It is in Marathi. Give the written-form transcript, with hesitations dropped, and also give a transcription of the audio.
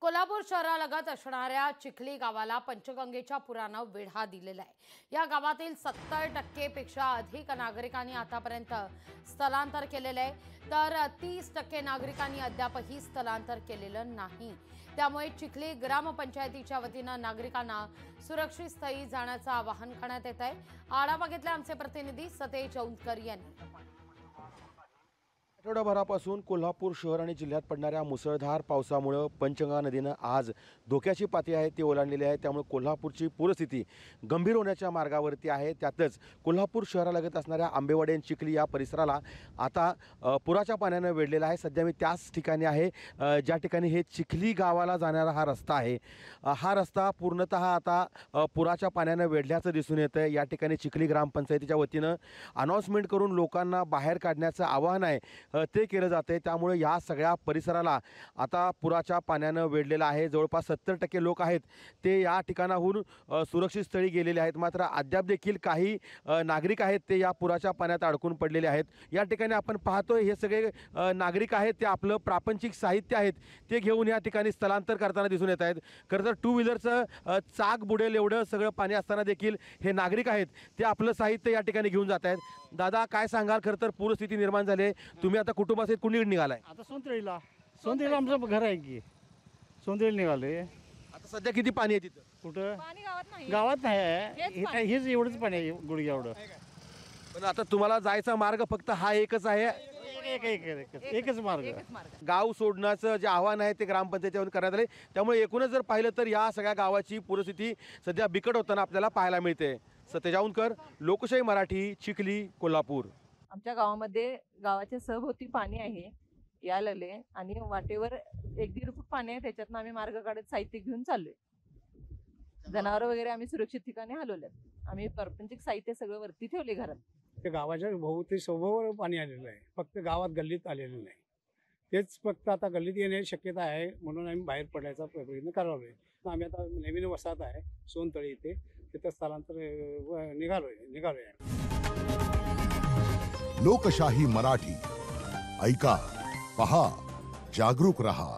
कोल्हापूर शहरालगत असणाऱ्या चिखली गावाला पंचगंगेच्या पुरानं वेढा दिलेला आहे। या गावातील 70% पेक्षा अधिक नागरिकांनी आतापर्यंत स्थलांतर केलेले आहे, तर 30% नागरिकांनी अद्यापही स्थलांतर केलेलं नाही। त्यामुळे चिखली ग्रामपंचायतीच्या वतीनं नागरिकांना सुरक्षित स्थळी जाण्याचं आवाहन करण्यात येत आहे। आढावा घेतला आमचे प्रतिनिधी सतेज औंधकर यांनी। आठवडाभरापासून कोल्हापूर शहर आणि जिल्ह्यात पडणाऱ्या मुसळधार पावसामुळे पंचगंगा नदीनं आज धोक्याची पातळी आहे ती ओलांडलेली आहे। त्यामुळे कोल्हापूरची पूरस्थिती गंभीर होण्याच्या मार्गावरती आहे। त्यातच कोल्हापूर शहरालगत असणाऱ्या आंबेवाडी आणि चिखली या परिसराला आता पुराच्या पाण्यानं वेढलेला आहे। सध्या मी त्याच ठिकाणी आहे ज्या ठिकाणी हे चिखली गावाला जाणारा हा रस्ता आहे। हा रस्ता पूर्णतः आता पुराच्या पाण्यानं वेढल्याचं दिसून येतं। या ठिकाणी चिखली ग्रामपंचायतीच्या वतीनं अनाउन्समेंट करून लोकांना बाहेर काढण्याचं आवाहन आहे ते केलं जाते। त्यामुळे या सगळ्या परिसराला आता पुराच्या पाण्यानं वेढलेलं आहे। जवळपास 70% लोक आहेत ते या ठिकाणाहून सुरक्षित स्थळी गेलेले आहेत। मात्र अद्याप देखील काही नागरिक आहेत ते या पुराच्या पाण्यात अडकून पडलेले आहेत। या ठिकाणी आपण पाहतोय हे सगळे नागरिक आहेत ते आपलं प्रापंचिक साहित्य आहेत ते घेऊन या ठिकाणी स्थलांतर करताना दिसून येत आहेत। खरं तर 2 व्हीलरचं चाक बुडेल एवढं सगळं पाणी असताना देखील हे नागरिक आहेत ते आपलं साहित्य या ठिकाणी घेऊन जात आहेत। दादा काय सांगाल, खरं तर पूरस्थिती निर्माण झाली, तुम्ही आता कुटुंबासहित कुणीकडे निघालाय? आता सोनतळीला आमचं घर आहे की सोनतळीला निघालोय। आता सध्या किती पाणी आहे तिथं? कुठं पाणी गावात गावात नाही, हेच एवढंच पाणी आहे गुडघ्या एवढं। पण आता तुम्हाला जायचा मार्ग फक्त हा एकच आहे, एकच मार्ग। गाव सोडण्याचं जे आव्हान आहे ते ग्रामपंचायतीवर करण्यात आले। त्यामुळे एकूणच जर पाहिलं तर या सगळ्या गावाची पूरस्थिती सध्या बिकट होताना आपल्याला पाहायला मिळते। सतेज औंधकर, लोकशाही मराठी, चिखली, कोल्हापूर। आमच्या गावामध्ये गावाच्या सहभोवती पाणी आहे यायला लागले आणि वाटेवर 1-1.5 फूट पाणी आहे। त्याच्यातनं आम्ही मार्ग काढत साहित्य घेऊन चाललोय। जनावर वगैरे आम्ही सुरक्षित ठिकाणी हलवल्यात। आम्ही प्रापंचिक साहित्य सगळं वरती ठेवले घरात। ते गावाच्या भोवती सभोवर पाणी आलेलं आहे, फक्त गावात गल्लीत आलेलं नाही। तेच फक्त आता गल्लीत येण्याची शक्यता आहे म्हणून आम्ही बाहेर पडायचा प्रयत्न करालोय। आम्ही आता नवीन वसाहत आहे सोनतळी इथे, तिथं स्थलांतर निघालोय। लोकशाही मराठी ऐका, पहा, जागरूक रहा।